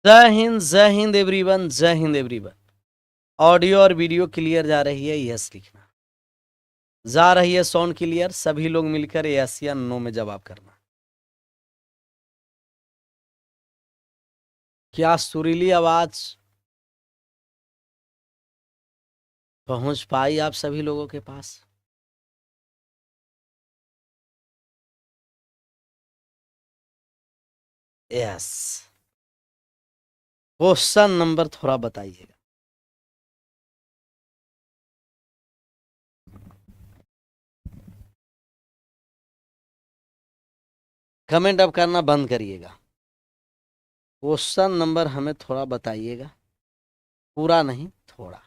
जय हिंद एवरीवन, जय Hind everyone. Audio और वीडियो क्लियर जा रही है? यस लिखना। जा रही है साउंड क्लियर? सभी लोग मिलकर यस या नो में जवाब करना। क्या सुरीली आवाज पहुंच पाई आप सभी लोगों के पास? यस। क्वेश्चन नंबर थोड़ा बताइएगा। कमेंट अब करना बंद करिएगा। क्वेश्चन नंबर हमें थोड़ा बताइएगा, पूरा नहीं थोड़ा।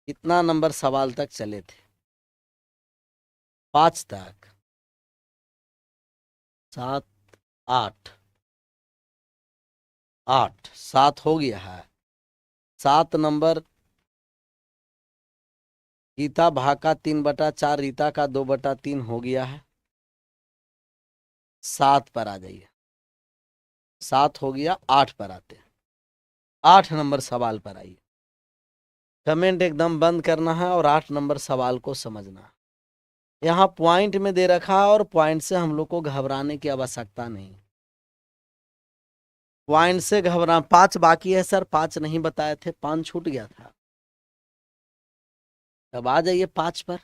कितना नंबर सवाल तक चले थे? 5 तक, 7, 8, 8, 7 हो गया है। 7 नंबर गीता भाग का 3/4, रीता का 2/3 हो गया है। 7 पर आ जाइए। 7 हो गया, 8 पर आते हैं। 8 नंबर सवाल पर आइए। कमेंट एकदम बंद करना है और 8 नंबर सवाल को समझना है। यहाँ पॉइंट में दे रखा है और पॉइंट से हम लोग को घबराने की आवश्यकता नहीं। पॉइंट से घबरा 5 बाकी है सर, 5 नहीं बताए थे, 5 छूट गया था। अब आ जाइए 5 पर।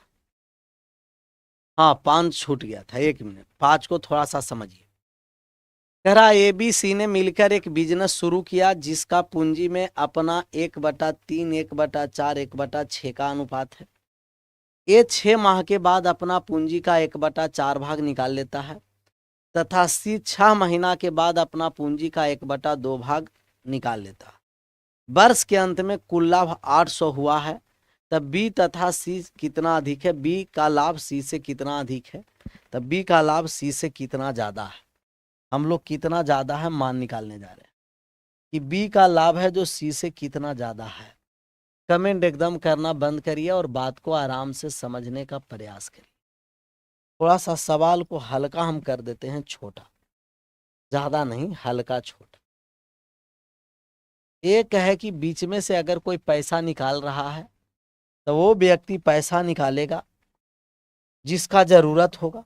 हाँ 5 छूट गया था, 1 मिनट। 5 को थोड़ा सा समझिए। कह रहा ABC ने मिलकर एक बिजनेस शुरू किया जिसका पूंजी में अपना 1/3, 1/4, 1/6 का अनुपात है। ये 6 माह के बाद अपना पूंजी का 1/4 भाग निकाल लेता है तथा C 6 महीना के बाद अपना पूंजी का 1/2 भाग निकाल लेता है। वर्ष के अंत में कुल लाभ 800 हुआ है। तब B तथा C कितना अधिक है? B का लाभ C से कितना अधिक है? तब B का लाभ C से कितना ज्यादा है? हम लोग कितना ज्यादा है मान निकालने जा रहे हैं कि B का लाभ है जो C से कितना ज्यादा है। कमेंट एकदम करना बंद करिए और बात को आराम से समझने का प्रयास करिए। थोड़ा सा सवाल को हल्का हम कर देते हैं, छोटा, ज्यादा नहीं, हल्का छोटा। एक है कि बीच में से अगर कोई पैसा निकाल रहा है तो वो व्यक्ति पैसा निकालेगा जिसका जरूरत होगा,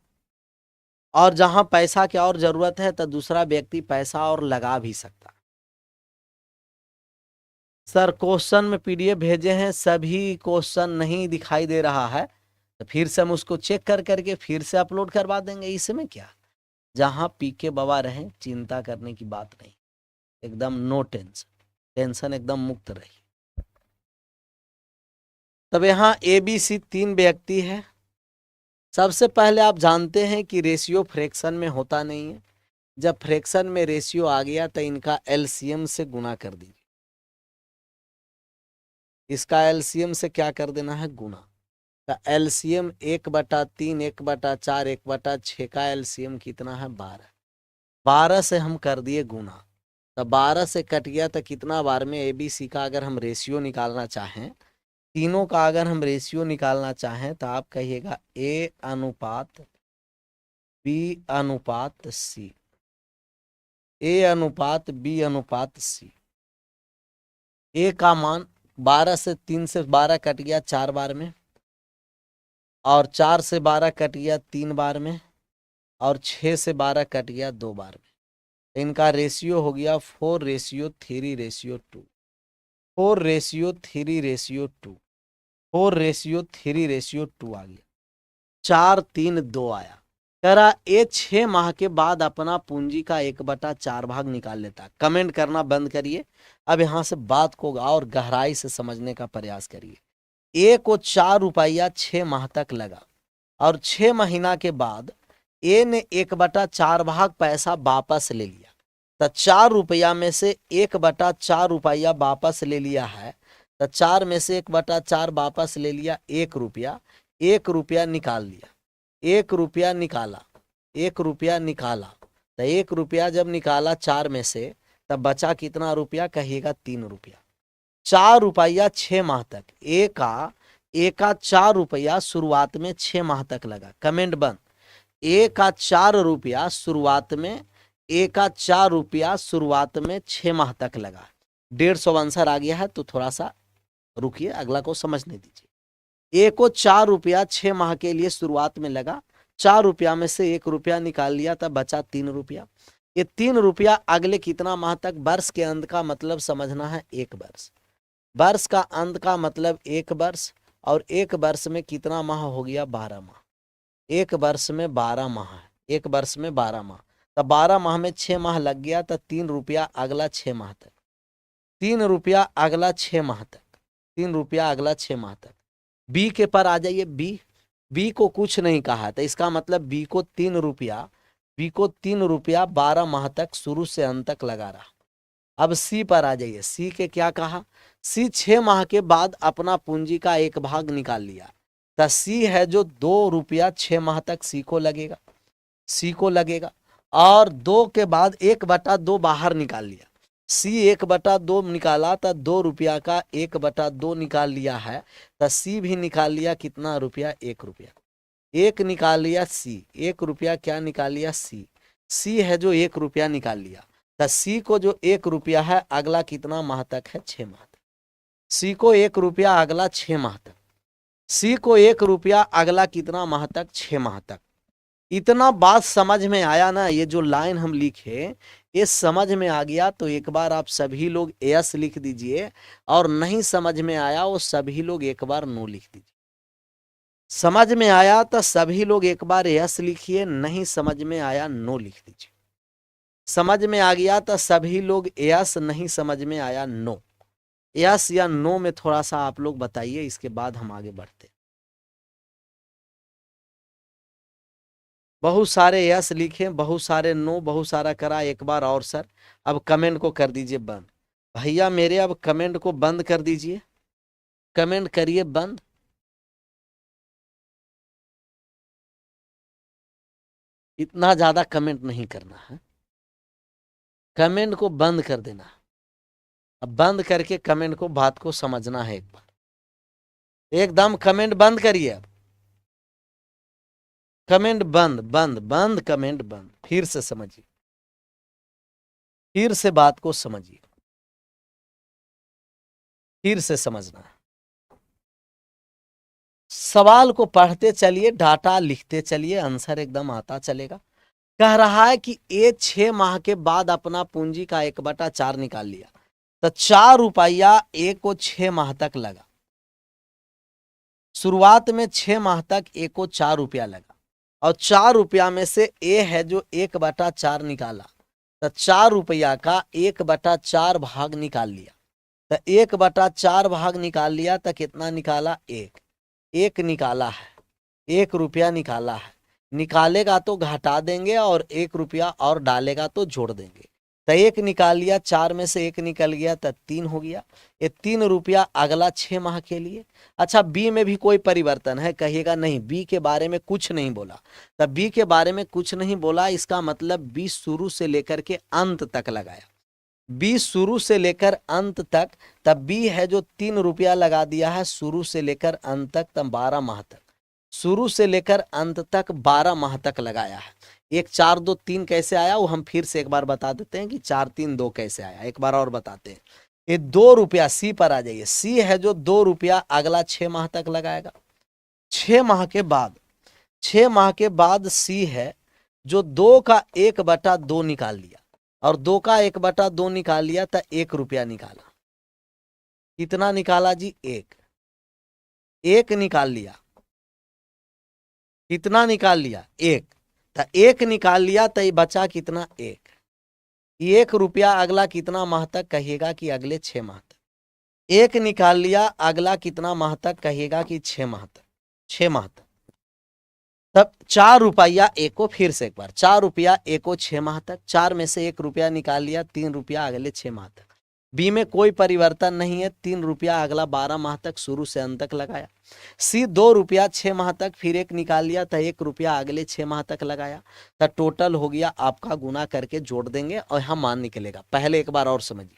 और जहां पैसा की और जरूरत है तो दूसरा व्यक्ति पैसा और लगा भी सकता है। सर क्वेश्चन में PDF भेजे हैं, सभी क्वेश्चन नहीं दिखाई दे रहा है तो फिर से हम उसको चेक कर करके फिर से अपलोड करवा देंगे। इसमें क्या, जहां PK बाबा रहे, चिंता करने की बात नहीं, एकदम नो टेंशन, टेंशन एकदम मुक्त रही। तब यहाँ ABC 3 व्यक्ति है। सबसे पहले आप जानते हैं कि रेशियो फ्रैक्शन में होता नहीं है। जब फ्रैक्शन में रेशियो आ गया तो इनका LCM से गुना कर दीजिए। इसका LCM से क्या कर देना है? गुना। तो LCM 1/3, 1/4, 1/6 का LCM कितना है? 12। 12 से हम कर दिए गुना, तो 12 से कट गया तो कितना बार में ABC का अगर हम रेशियो निकालना चाहें, तीनों का अगर हम रेशियो निकालना चाहें तो आप कहिएगा A अनुपात B अनुपात C, A अनुपात B अनुपात C। A का मान 12 से 3 से 12 कट गया 4 बार में, और 4 से 12 कट गया 3 बार में, और 6 से 12 कट गया 2 बार में। इनका रेशियो हो गया 4:3:2, 4:3:2, 4:3:2 आ गया। 4:3:2 आया। कह रहा ये 6 माह के बाद अपना पूंजी का 1/4 भाग निकाल लेता है। कमेंट करना बंद करिए। अब यहां से बात को और गहराई से समझने का प्रयास करिए। A को 4 रुपया 6 माह तक लगा, और 6 महीना के बाद A ने 1/4 भाग पैसा वापस ले लिया। तो 4 रुपया में से 1/4 रुपया वापस ले लिया है, तो 4 में से 1/4 वापस ले लिया 1 रुपया। 1 रुपया निकाल लिया, 1 रुपया निकाला, 1 रुपया निकाला। तो 1 रुपया जब निकाला 4 में से, तब बचा कितना रुपया? कहिएगा 3 रुपया। 4 रुपया 6 माह तक। एक का 4 रुपया शुरुआत में 6 माह तक लगा। कमेंट बंद। 1 का 4 रुपया शुरुआत में ए का 4 रुपया शुरुआत में 6 माह तक लगा। 150 आंसर आ गया है, तो थोड़ा सा रुकिए, अगला को समझने दीजिए। ए को 4 रुपया 6 माह के लिए शुरुआत में लगा, 4 रुपया में से 1 रुपया निकाल लिया, तब बचा 3 रुपया। ये 3 रुपया अगले कितना माह तक, वर्ष के अंत का मतलब समझना है 1 वर्ष। वर्ष का अंत का मतलब 1 वर्ष, और 1 वर्ष में कितना माह हो गया, 12 माह। 1 वर्ष में 12 माह है, 1 वर्ष में 12 माह, तब 12 माह में 6 माह लग गया, तो 3 रुपया अगला 6 माह तक, 3 रुपया अगला 6 माह तक, 3 रुपया अगला 6 माह तक। बी के पर आ जाइए। बी को कुछ नहीं कहा, तो इसका मतलब बी को 3 रुपया 12 माह तक शुरू से अंत तक लगा रहा। अब सी पर आ जाइए। सी के क्या कहा, सी 6 माह के बाद अपना पूंजी का 1 भाग निकाल लिया, तो सी है जो 2 रुपया 6 माह तक सी को लगेगा, और 2 के बाद 1/2 बाहर निकाल लिया। सी 1/2 निकाला, तो 2 रुपया का 1/2 निकाल लिया है, तो सी भी निकाल लिया कितना रुपया, 1 रुपया। 1 निकाल लिया सी, 1 रुपया क्या निकाल लिया, सी है जो 1 रुपया निकाल लिया, तो सी को जो 1 रुपया है अगला कितना माह तक है, 6 माह तक। सी को 1 रुपया अगला 6 माह तक, सी को 1 रुपया अगला कितना माह तक, 6 माह तक। इतना बात समझ में आया ना, ये जो लाइन हम लिखे ये समझ में आ गया, तो एक बार आप सभी लोग एस लिख दीजिए, और नहीं समझ में आया वो सभी लोग एक बार नो लिख दीजिए। समझ में आया तो सभी लोग एक बार यस लिखिए, नहीं समझ में आया नो लिख दीजिए। समझ में आ गया तो सभी लोग यस, नहीं समझ में आया नो। यस या नो में थोड़ा सा आप लोग बताइए, इसके बाद हम आगे बढ़ते। बहुत सारे यस लिखे, बहुत सारे नो, बहुत सारा करा। एक बार और सर, अब कमेंट को कर दीजिए बंद। भैया मेरे अब कमेंट को बंद कर दीजिए, कमेंट करिए बंद। इतना ज्यादा कमेंट नहीं करना है, कमेंट को बंद कर देना। अब बंद करके कमेंट को, बात को समझना है एक बार। एकदम कमेंट बंद करिए। अब कमेंट बंद, बंद बंद, कमेंट बंद। फिर से समझिए, फिर से बात को समझिए, फिर से समझना है। सवाल को पढ़ते चलिए, डाटा लिखते चलिए, आंसर एकदम आता चलेगा। कह रहा है कि ए 6 माह के बाद अपना पूंजी का 1/4 निकाल लिया, तो 4 रुपया ए को 6 माह तक लगा। शुरुआत में 6 माह तक ए को 4 रुपया लगा, और 4 रुपया में से ए है जो 1/4 निकाला, तो 4 रुपया का 1/4 भाग निकाल लिया, तो 1/4 भाग निकाल लिया, तो कितना निकाला, 1 निकाला है, 1 रुपया निकाला है। निकालेगा तो घटा देंगे, और 1 रुपया और डालेगा तो जोड़ देंगे। तो 1 निकाल लिया, 4 में से 1 निकल गया, तो 3 हो गया। ये 3 रुपया अगला 6 माह के लिए। अच्छा, बी में भी कोई परिवर्तन है, कहिएगा नहीं, बी के बारे में कुछ नहीं बोला। तब बी के बारे में कुछ नहीं बोला, इसका मतलब बी शुरू से लेकर के अंत तक लगाया। बी शुरू से लेकर अंत तक, तब बी है जो 3 रुपया लगा दिया है शुरू से लेकर अंत तक, तब 12 माह तक। शुरू से लेकर अंत तक 12 माह तक लगाया है। 1 4 2 3 कैसे आया वो हम फिर से एक बार बता देते हैं कि 4 3 2 कैसे आया, एक बार और बताते हैं। ये 2 रुपया, सी पर आ जाइए। सी है जो 2 रुपया अगला 6 माह तक लगाएगा। 6 माह के बाद, 6 माह के बाद सी है जो 2 का 1/2 निकाल लिया, और 2 का 1/2 निकाल लिया, तो 1 रुपया निकाला। कितना निकाला जी, 1 निकाल लिया। कितना निकाल लिया, 1। तो 1 निकाल लिया, तो ये बचा कितना, 1 रुपया अगला कितना माह तक, कहिएगा कि अगले 6 माह तक। 1 निकाल लिया अगला कितना माह तक, कहिएगा कि 6 माह तक, 6 माह तक। तब 4 रुपया ए को, फिर से एक बार, 4 रुपया ए को 6 माह तक। 4 में से 1 रुपया निकाल लिया, 3 रुपया अगले 6 माह तक। बी में कोई परिवर्तन नहीं है, 3 रुपया अगला 12 माह तक शुरू से अंत तक लगाया। सी 2 रुपया 6 माह तक, फिर 1 निकाल लिया, तो 1 रुपया अगले 6 माह तक लगाया। तो टोटल हो गया आपका, गुना करके जोड़ देंगे और यहाँ मान निकलेगा। पहले एक बार और समझिए,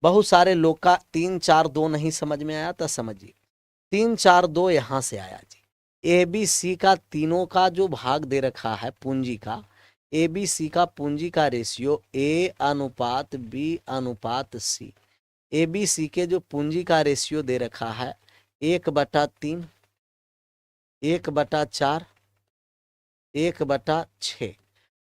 बहुत सारे लोग का 3 4 2 नहीं समझ में आया, तो समझिए 3 4 2 यहाँ से आया जी। ए बी सी का तीनों का जो भाग दे रखा है पूंजी का, ए बी सी का पूंजी का रेशियो ए अनुपात बी अनुपात सी। ए बी सी के जो पूंजी का रेशियो दे रखा है 1/3, 1/4, 1/6।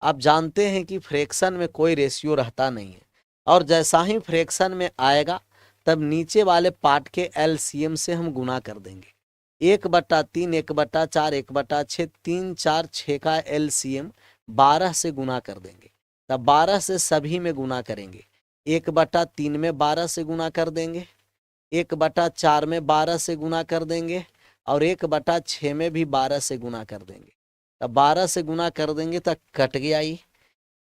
आप जानते हैं कि फ्रैक्शन में कोई रेशियो रहता नहीं है, और जैसा ही फ्रैक्शन में आएगा तब नीचे वाले पार्ट के एलसीएम से हम गुना कर देंगे। 1/3, 1/4, 1/6, 3, 4, 6 का एलसीएम 12 से गुना कर देंगे। तब 12 से सभी में गुना करेंगे। 1/3 में 12 से गुना कर देंगे, 1/4 में 12 से गुना कर देंगे, और 1/6 में भी 12 से गुना कर देंगे। तब 12 से गुना कर देंगे तब कट गया। ये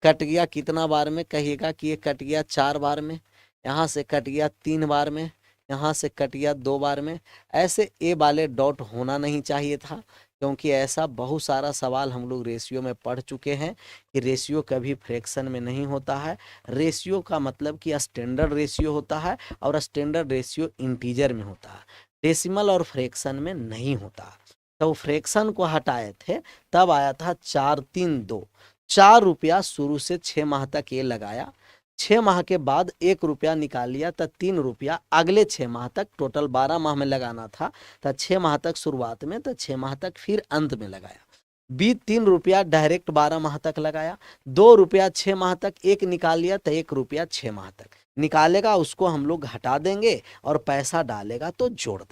कट गया कितना बार में कहिएगा कि ये कट गया 4 बार में, यहाँ से कट गया 3 बार में, यहाँ से कट गया 2 बार में। ऐसे ए वाले डॉट होना नहीं चाहिए था, क्योंकि ऐसा बहुत सारा सवाल हम लोग रेशियो में पढ़ चुके हैं कि रेशियो कभी फ्रैक्शन में नहीं होता है। रेशियो का मतलब कि स्टैंडर्ड रेशियो होता है, और स्टैंडर्ड रेशियो इंटीजर में होता है, डेसिमल और फ्रैक्शन में नहीं होता। तो फ्रैक्शन को हटाए थे तब आया था 432। 4 रुपया शुरू से 6 माह तक ये लगाया। 6 माह के बाद 1 रुपया निकाल लिया, तो 3 रुपया अगले 6 माह तक, टोटल 12 माह में लगाना था, तो 6 माह तक शुरुआत में, तो 6 माह तक फिर अंत में लगाया। बी 3 रुपया डायरेक्ट 12 माह तक लगाया। 2 रुपया 6 माह तक, 1 निकाल लिया, तो 1 रुपया 6 माह तक निकालेगा, उसको हम लोग हटा देंगे और पैसा डालेगा तो जोड़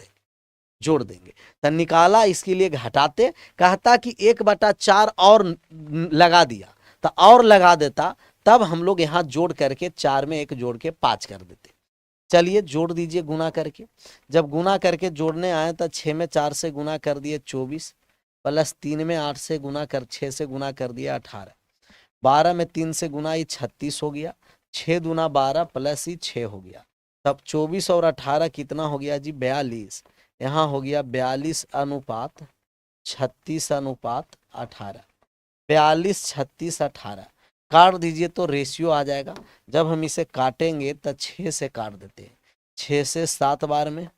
देंगे। तो निकाला, इसके लिए घटाते, कहता कि 1/4 और लगा दिया, तो और लगा देता, तब हम लोग यहाँ जोड़ करके 4 में 1 जोड़ के 5 कर देते। चलिए जोड़ दीजिए गुना करके। जब गुना करके जोड़ने आए तो 6 में 4 से गुना कर दिए 24, प्लस 3 में 8 से गुना कर 6 से गुना कर दिया 18, 12 में 3 से गुना ये 36 हो गया, 6 दूना 12 प्लस ही 6 हो गया। तब 24 और 18 कितना हो गया जी? 42। यहाँ हो गया 42 अनुपात 36 अनुपात 18। 42, 36, 18 काट दीजिए तो रेशियो आ जाएगा। जब हम इसे काटेंगे तो 6 से काट देते हैं, 6 से 7 बार में,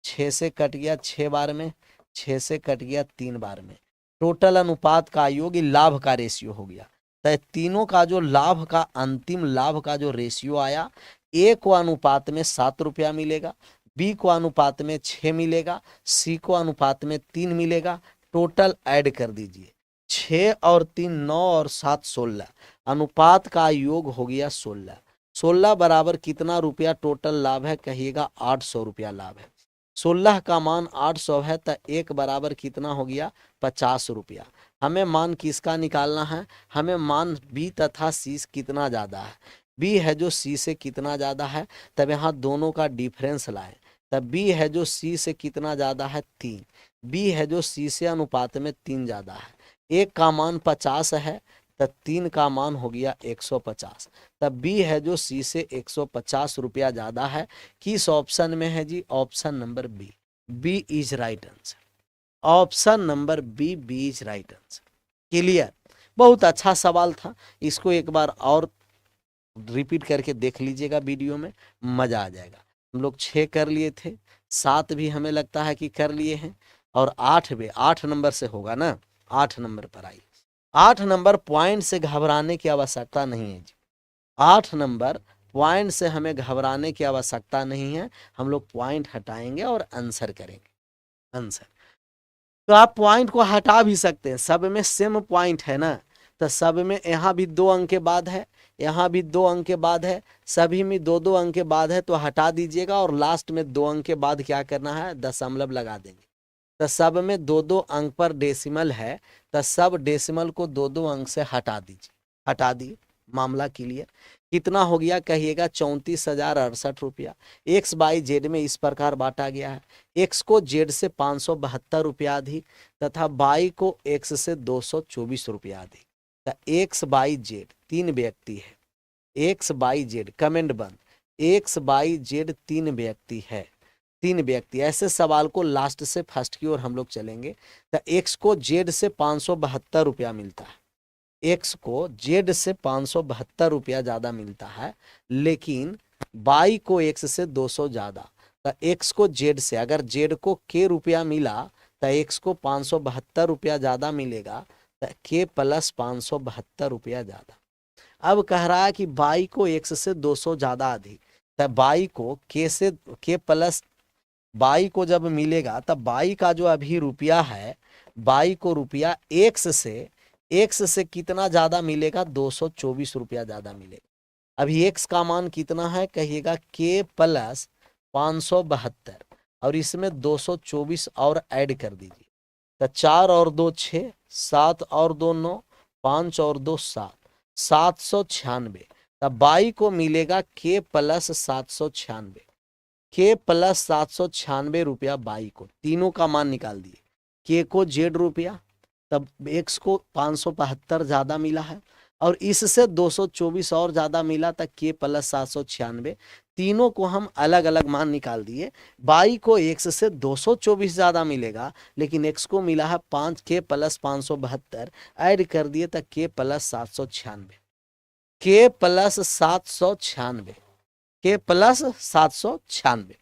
6 से कट गया 6 बार में, 6 से कट गया 3 बार में। टोटल अनुपात का योग लाभ का रेशियो हो गया। तो तीनों का जो लाभ का अंतिम लाभ का जो रेशियो आया, ए को अनुपात में 7 रुपया मिलेगा, बी को अनुपात में 6 मिलेगा, सी को अनुपात में 3 मिलेगा। टोटल ऐड कर दीजिए, 6 और 3 9 और 7 16, अनुपात का योग हो गया 16। 16 बराबर कितना रुपया टोटल लाभ है? कहिएगा 800 रुपया लाभ है। 16 का मान 800 है, तो 1 बराबर कितना हो गया? 50 रुपया। हमें मान किसका निकालना है? हमें मान बी तथा सी कितना ज़्यादा है। बी है जो सी से कितना ज़्यादा है, तब यहाँ दोनों का डिफरेंस लाएं। तब बी है जो सी से कितना ज़्यादा है? 3। बी है जो सी से अनुपात में 3 ज़्यादा है। 1 का मान 50 है, तब 3 का मान हो गया 150। तब बी है जो सी से 150 रुपया ज़्यादा है। किस ऑप्शन में है जी? Option number B. B is right answer. Option number B, B is right answer. Clear? बहुत अच्छा सवाल था। इसको एक बार और रिपीट करके देख लीजिएगा, वीडियो में मजा आ जाएगा। हम लोग 6 कर लिए थे, 7 भी हमें लगता है कि कर लिए हैं, और 8 भी 8 नंबर से होगा ना। 8 नंबर पर आई। 8 नंबर पॉइंट से घबराने की आवश्यकता नहीं है जी। 8 नंबर पॉइंट से हमें घबराने की आवश्यकता नहीं है। हम लोग पॉइंट हटाएंगे और आंसर करेंगे। आंसर तो आप पॉइंट को हटा भी सकते हैं, सब में सेम पॉइंट है ना। तो सब में यहाँ भी 2 अंक के बाद है, यहाँ भी 2 अंक के बाद है, सभी में 2-2 अंक के बाद है, तो हटा दीजिएगा और लास्ट में 2 अंक के बाद क्या करना है? दशमलव लगा देंगे। तो सब में 2-2 अंक पर डेसिमल है, तो सब डेसिमल को 2-2 अंक से हटा दीजिए। हटा दिए, मामला क्लियर। कितना हो गया कहिएगा? 34,068 रुपया। एक्स बाई जेड में इस प्रकार बांटा गया है। एक्स को जेड से 572 रुपया अधिक तथा बाई को एक्स से 224 रुपया अधिक। तो एक्स बाई जेड 3 व्यक्ति है। एक्स बाई जेड कमेंट बंद। एक्स बाई जेड 3 व्यक्ति है। 3 व्यक्ति। ऐसे सवाल को लास्ट से फर्स्ट की ओर हम लोग चलेंगे। तो एक्स को जेड से 572 रुपया मिलता है। एक्स को जेड से 572 रुपया ज्यादा मिलता है, लेकिन बाई को एक्स से 200 ज्यादा। तो एक्स को जेड से, अगर जेड को के रुपया मिला तो एक्स को 572 रुपया ज्यादा मिलेगा, के प्लस 572 रुपया ज्यादा। अब कह रहा है कि बाई को x से 200 ज्यादा अधिक, तो बाई को के से के प्लस बाई को जब मिलेगा तब बाई का जो अभी रुपया है, बाई को रुपया एक्स से कितना ज्यादा मिलेगा, 224 रुपया ज्यादा मिलेगा। अभी एक्स का मान कितना है कहिएगा, के प्लस 572 और इसमें 224 और ऐड कर दीजिए, तो 4 और 2 6, 7 और 2 9, 5 और 2 7, 796। तब बाई को मिलेगा के प्लस 796, के प्लस 796 रुपया बाई को। तीनों का मान निकाल दिए, के को जेड रुपया, तब एक्स को 572 ज्यादा मिला है और इससे 224 और ज्यादा मिला, तक के प्लस 796। तीनों को हम अलग अलग मान निकाल दिए। बाई को एक्स से 224 ज्यादा मिलेगा, लेकिन एक्स को मिला है 5 के प्लस 572, ऐड कर दिए तक के प्लस 796, के प्लस 796, के प्लस 796।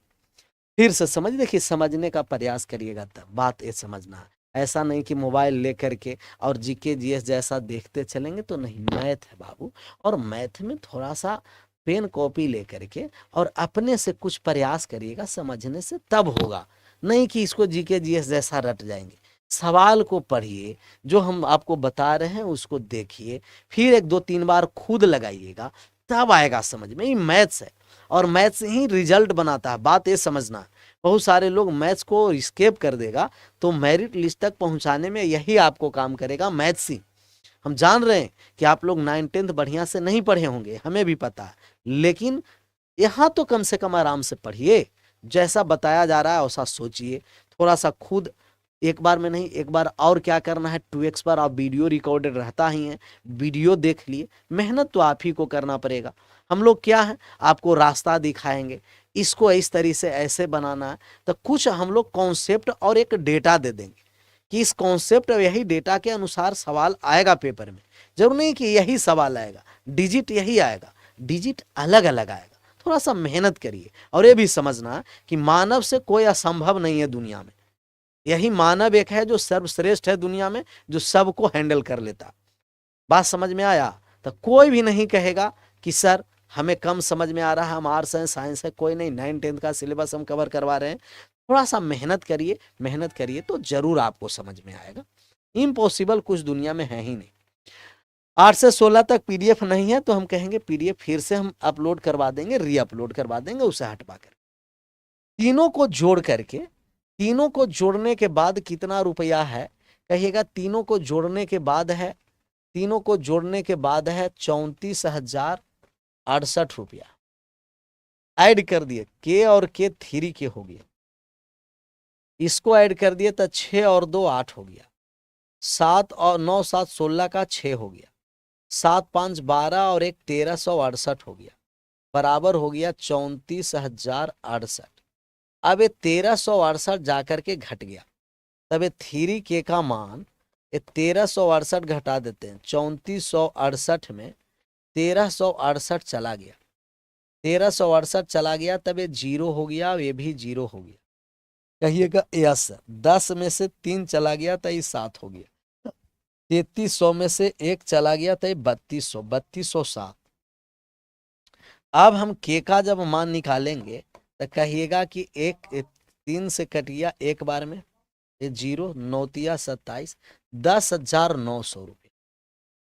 फिर से समझ, देखिए समझने का प्रयास करिएगा, तब बात ये समझना है। ऐसा नहीं कि मोबाइल लेकर के और जीके जीएस जैसा देखते चलेंगे तो नहीं, मैथ है बाबू, और मैथ में थोड़ा सा पेन कॉपी लेकर के और अपने से कुछ प्रयास करिएगा समझने से, तब होगा। नहीं कि इसको जीके जीएस जैसा रट जाएंगे। सवाल को पढ़िए, जो हम आपको बता रहे हैं उसको देखिए, फिर 1 2 3 बार खुद लगाइएगा, तब आएगा समझ में। ये मैथ्स है और मैथ्स ही रिजल्ट बनाता है, बात ये समझना है। बहुत सारे लोग मैथ्स को स्केप कर देगा, तो मेरिट लिस्ट तक पहुंचाने में यही आपको काम करेगा, मैथ्स ही। हम जान रहे हैं कि आप लोग 9 10th बढ़िया से नहीं पढ़े होंगे, हमें भी पता है, लेकिन यहाँ तो कम से कम आराम से पढ़िए, जैसा बताया जा रहा है वैसा सोचिए, थोड़ा सा खुद, एक बार में नहीं, एक बार और क्या करना है, 2x पर आप वीडियो रिकॉर्डेड रहता ही है, वीडियो देख लिए। मेहनत तो आप ही को करना पड़ेगा, हम लोग क्या है आपको रास्ता दिखाएंगे, इसको इस तरीके से ऐसे बनाना है। तो कुछ हम लोग कॉन्सेप्ट और एक डेटा दे देंगे कि इस कॉन्सेप्ट और यही डेटा के अनुसार सवाल आएगा पेपर में। जरूर नहीं कि यही सवाल आएगा, डिजिट यही आएगा, डिजिट अलग अलग आएगा। थोड़ा सा मेहनत करिए और ये भी समझना कि मानव से कोई असंभव नहीं है दुनिया में। यही मानव एक है जो सर्वश्रेष्ठ है दुनिया में, जो सबको हैंडल कर लेता। बात समझ में आया? तो कोई भी नहीं कहेगा कि सर हमें कम समझ में आ रहा है, हम आर्ट्स हैं साइंस है, कोई नहीं, 9 10th का सिलेबस हम कवर करवा रहे हैं। थोड़ा सा मेहनत करिए, मेहनत करिए तो जरूर आपको समझ में आएगा। इम्पॉसिबल कुछ दुनिया में है ही नहीं। 8 से 16 तक पीडीएफ नहीं है तो हम कहेंगे पीडीएफ फिर से हम अपलोड करवा देंगे, री अपलोड करवा देंगे, उसे हटवा कर। तीनों को जोड़ करके, तीनों को जोड़ने के बाद कितना रुपया है कहिएगा, तीनों को जोड़ने के बाद है, तीनों को जोड़ने के बाद है 34,068 रुपया। ऐड कर दिए, के और के 3 के हो गया, इसको ऐड कर दिए तो 6 और 2 8 हो गया, 7 और 9 7 16 का 6 हो गया, 7 5 12 और 1 1368 हो गया, बराबर हो गया 34,068। अब ये 1368 जाकर के घट गया, तब ये 3 के का मान, ये 1368 घटा देते हैं, 3468 में 1368 चला गया, 1368 चला गया, तब ये 0 हो गया, ये भी 0 हो गया। कहिएगा यस। 10 में से 3 चला गया तो ये 7 हो गया, 3300 में से 1 चला गया तो ये 3200, 3207। अब हम के का जब मान निकालेंगे तो कहिएगा कि 3 से कट गया एक बार में, ये 0 9 तिया 27, 10,900 रुपया,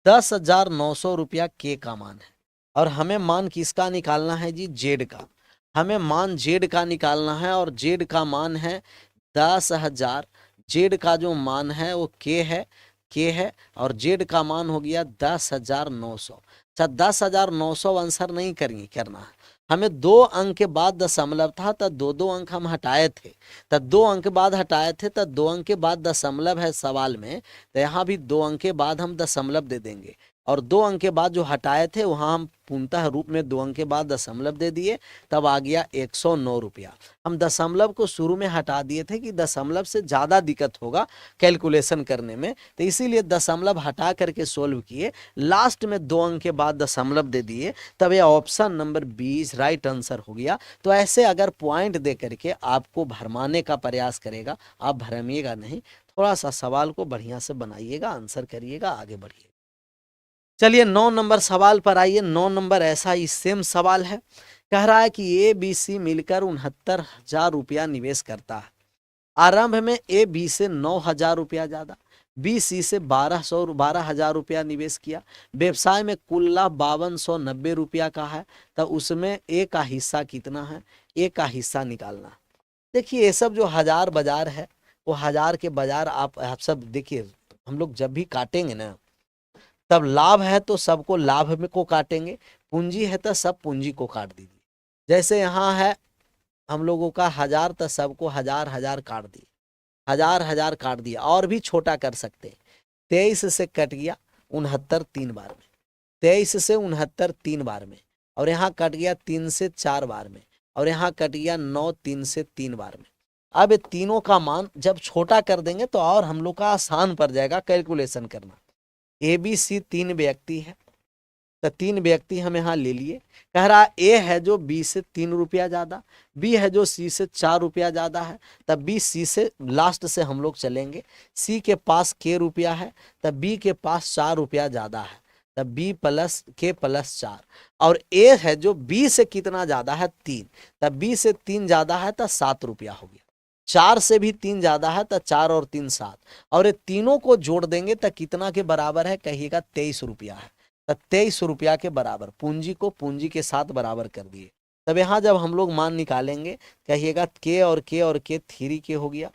10,900 रुपया के का मान है। और हमें मान किसका निकालना है जी, जेड का। हमें मान जेड का निकालना है और जेड का मान है 10,000। जेड का जो मान है वो के है और जेड का मान हो गया 10,900। अच्छा, 10,900 आंसर नहीं करना है, हमें 2 अंक के बाद दशमलव था तो 2 अंक हम हटाए थे, तो 2 अंक बाद हटाए थे तो 2 अंक के बाद दशमलव है सवाल में, तो यहाँ भी 2 अंक के बाद हम दशमलव दे देंगे। और 2 अंक के बाद जो हटाए थे वहाँ हम पूर्णतः रूप में 2 अंक के बाद दशमलव दे दिए, तब आ गया 109 रुपया। हम दशमलव को शुरू में हटा दिए थे कि दशमलव से ज़्यादा दिक्कत होगा कैलकुलेशन करने में, तो इसीलिए दशमलव हटा करके सोल्व किए, लास्ट में 2 अंक के बाद दशमलव दे दिए, तब यह ऑप्शन नंबर 20 राइट आंसर हो गया। तो ऐसे अगर पॉइंट दे करके आपको भरमाने का प्रयास करेगा, आप भरमिएगा नहीं, थोड़ा सा सवाल को बढ़िया से बनाइएगा, आंसर करिएगा, आगे बढ़िए। चलिए 9 नंबर सवाल पर आइए। 9 नंबर ऐसा ही सेम सवाल है। कह रहा है कि ए बी सी मिलकर 69,000 रुपया निवेश करता है। आरंभ में ए बी से 9,000 रुपया ज्यादा, बी सी से 12,000 रुपया निवेश किया। व्यवसाय में कुल लाभ 5290 रुपया का है, तो उसमें ए का हिस्सा कितना है? ए का हिस्सा निकालना है। देखिए ये सब जो हजार बाजार है, वो हजार के बाजार आप सब देखिए, हम लोग जब भी काटेंगे ना, तब लाभ है तो सबको लाभ में को काटेंगे, पूंजी है तो सब पूंजी को काट दीजिए। जैसे यहाँ है हम लोगों का हजार, तो सबको हजार हजार काट दिए, हजार हजार काट दिया। और भी छोटा कर सकते हैं। 23 से कट गया 69 3 बार में, 23 से 69 3 बार में, और यहाँ कट गया 3 से 4 बार में, और यहाँ कट गया 9 3 से 3 बार में। अब ये तीनों का मान जब छोटा कर देंगे तो और हम लोग का आसान पड़ जाएगा कैलकुलेशन करना। ए बी सी 3 व्यक्ति है, तो 3 व्यक्ति हम यहाँ ले लिए। कह रहा ए है जो बी से 3 रुपया ज्यादा, बी है जो सी से 4 रुपया ज्यादा है, तब बी सी से लास्ट से हम लोग चलेंगे। सी के पास के रुपया है, तब बी के पास 4 रुपया ज्यादा है, तब बी प्लस के प्लस 4। और ए है जो बी से कितना ज्यादा है? 3, तब बी से 3 ज्यादा है तो 7 रुपया हो गया। 4 से भी 3 ज्यादा है तो 4 और 3 7, और ये तीनों को जोड़ देंगे तो कितना के बराबर है? कहिएगा 23 रुपया है। तो 23 रुपया के बराबर पूंजी को पूंजी के साथ बराबर कर दिए। तब यहाँ जब हम लोग मान निकालेंगे, कहिएगा के और के 3 के हो गया,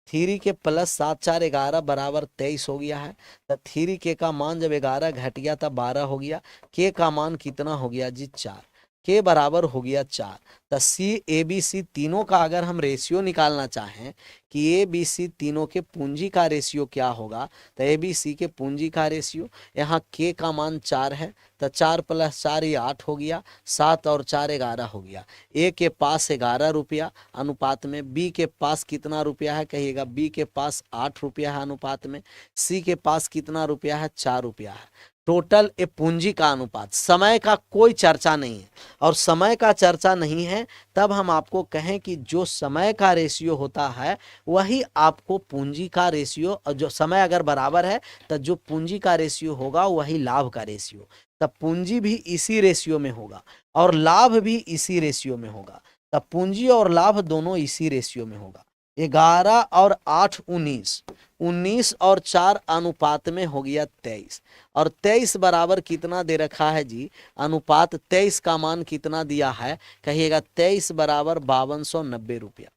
3 के प्लस 7 4 11 बराबर 23 हो गया है। तो 3 के का मान जब 11 घट गया तब 12 हो गया। के का मान कितना हो गया जी? 4। के बराबर हो गया 4। तो सी ए बी सी तीनों का अगर हम रेशियो निकालना चाहें कि ए बी सी तीनों के पूंजी का रेशियो क्या होगा, तो ए बी सी के पूंजी का रेशियो, यहाँ के का मान 4 है, तो 4 प्लस 4 ये 8 हो गया, 7 और 4 11 हो गया। ए के पास 11 रुपया अनुपात में, बी के पास कितना रुपया है? कहिएगा बी के पास 8 रुपया है अनुपात में, सी के पास कितना रुपया है? 4 रुपया है। टोटल ए पूंजी का अनुपात। समय का कोई चर्चा नहीं है, और समय का चर्चा नहीं है तब हम आपको कहें कि जो समय का रेशियो होता है वही आपको पूंजी का रेशियो, और जो समय अगर बराबर है तो जो पूंजी का रेशियो होगा वही लाभ का रेशियो, तब पूंजी भी इसी रेशियो में होगा और लाभ भी इसी रेशियो में होगा। तब पूंजी और लाभ दोनों इसी रेशियो में होगा। 11 और 8 19, 19 और 4 अनुपात में हो गया 23, और 23 बराबर कितना दे रखा है जी? अनुपात 23 का मान कितना दिया है? कहिएगा 23 बराबर 5290 रुपया,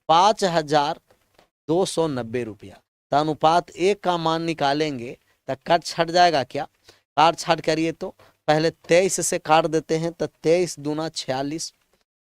5290 रुपया। तो अनुपात 1 का मान निकालेंगे तो कट छट जाएगा क्या? काट छाट करिए तो पहले 23 से काट देते हैं, तो 23 दूना 46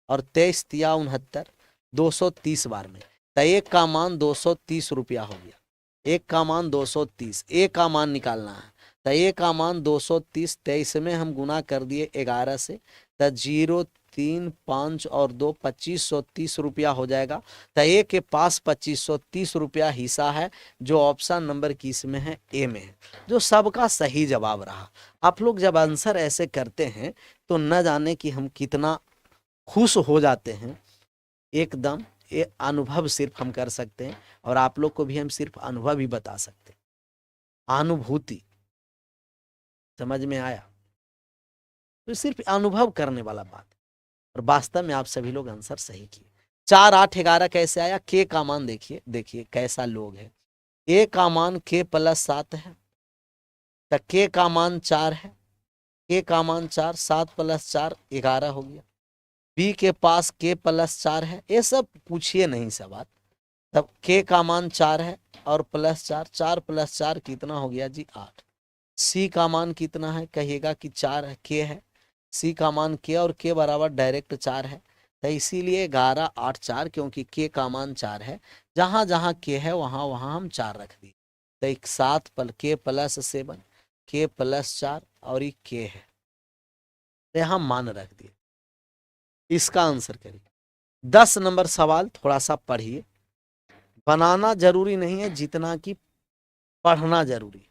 और 23 तिया 69, 230 बार में। तो 1 का मान 230 रुपया हो गया। 1 का मान 230, 1 का मान निकालना है, तो 1 का मान 230, 23 में हम गुना कर दिए 11 से, तो 0 3 5 और 2 2530 रुपया हो जाएगा। तो ए के पास 2530 रुपया हिस्सा है, जो ऑप्शन नंबर किस में है? ए में है, जो सबका सही जवाब रहा। आप लोग जब आंसर ऐसे करते हैं तो न जाने कि हम कितना खुश हो जाते हैं। एकदम ये अनुभव सिर्फ हम कर सकते हैं, और आप लोग को भी हम सिर्फ अनुभव ही बता सकते हैं। अनुभूति समझ में आया? तो सिर्फ अनुभव करने वाला बात है, और वास्तव में आप सभी लोग आंसर सही किए। 4 8 11 कैसे आया? के का मान देखिए, देखिए कैसा लोग है। ए का मान के प्लस 7 है, तो के का मान 4 है, के का मान 4, 7 प्लस 4 11 हो गया। बी के पास के प्लस 4 है, ये सब पूछिए नहीं सवाल। तब के का मान 4 है और प्लस 4, 4 प्लस 4 कितना हो गया जी? 8। सी का मान कितना है? कहिएगा कि 4 है, के है। सी का मान के, और के बराबर डायरेक्ट 4 है, तो इसीलिए 11 8 4, क्योंकि के का मान 4 है। जहां जहां के है वहां वहां हम 4 रख दिए। तो एक 7 के प्लस 7, के प्लस 4 और एक के है, तो यहाँ मान रख दिए। इसका आंसर करिए। 10 नंबर सवाल थोड़ा सा पढ़िए। बनाना जरूरी नहीं है जितना कि पढ़ना जरूरी है।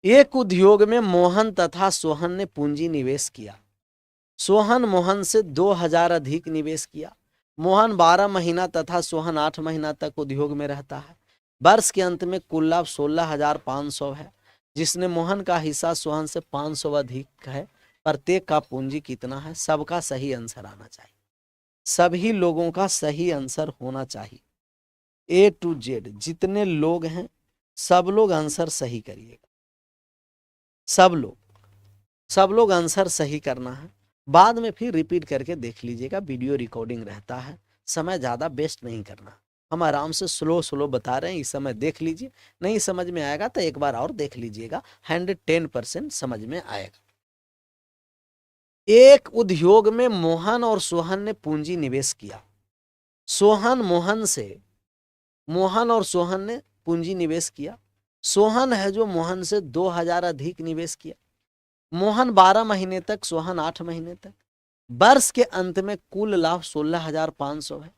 एक उद्योग में मोहन तथा सोहन ने पूंजी निवेश किया। सोहन मोहन से 2000 अधिक निवेश किया। मोहन 12 महीना तथा सोहन 8 महीना तक उद्योग में रहता है। वर्ष के अंत में कुल लाभ 16,500 है, जिसने मोहन का हिस्सा सोहन से 500 अधिक है। प्रत्येक का पूंजी कितना है? सबका सही आंसर आना चाहिए, सभी लोगों का सही आंसर होना चाहिए। ए टू जेड जितने लोग हैं सब लोग आंसर सही करिएगा, सब लोग आंसर सही करना है। बाद में फिर रिपीट करके देख लीजिएगा, वीडियो रिकॉर्डिंग रहता है, समय ज़्यादा वेस्ट नहीं करना। हम आराम से स्लो स्लो बता रहे हैं, इस समय देख लीजिए, नहीं समझ में आएगा तो एक बार और देख लीजिएगा, 110% समझ में आएगा। एक उद्योग में मोहन और सोहन ने पूंजी निवेश किया। मोहन और सोहन ने पूंजी निवेश किया। सोहन है जो मोहन से 2,000 अधिक निवेश किया। मोहन 12 महीने तक, सोहन 8 महीने तक। वर्ष के अंत में कुल लाभ 16,500 है,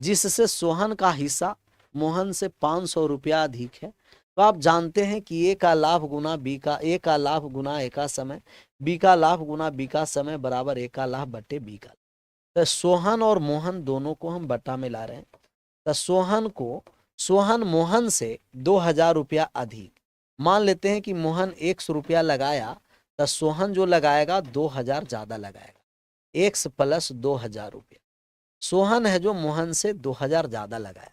जिससे सोहन का हिस्सा मोहन से 500 रुपया अधिक है। तो आप जानते हैं कि ए का लाभ गुना बी का, ए का लाभ गुना ए का समय, बी का लाभ गुना बी का समय बराबर ए का लाभ बटे बी का। तो सोहन और मोहन दोनों को हम बटा में ला रहे हैं। तो सोहन मोहन से 2,000 रुपया अधिक, मान लेते हैं कि मोहन 100 रुपया लगाया, तो सोहन जो लगाएगा 2,000 ज्यादा लगाएगा, 1 + 2,000 रुपया। सोहन है जो मोहन से 2,000 ज्यादा लगाया।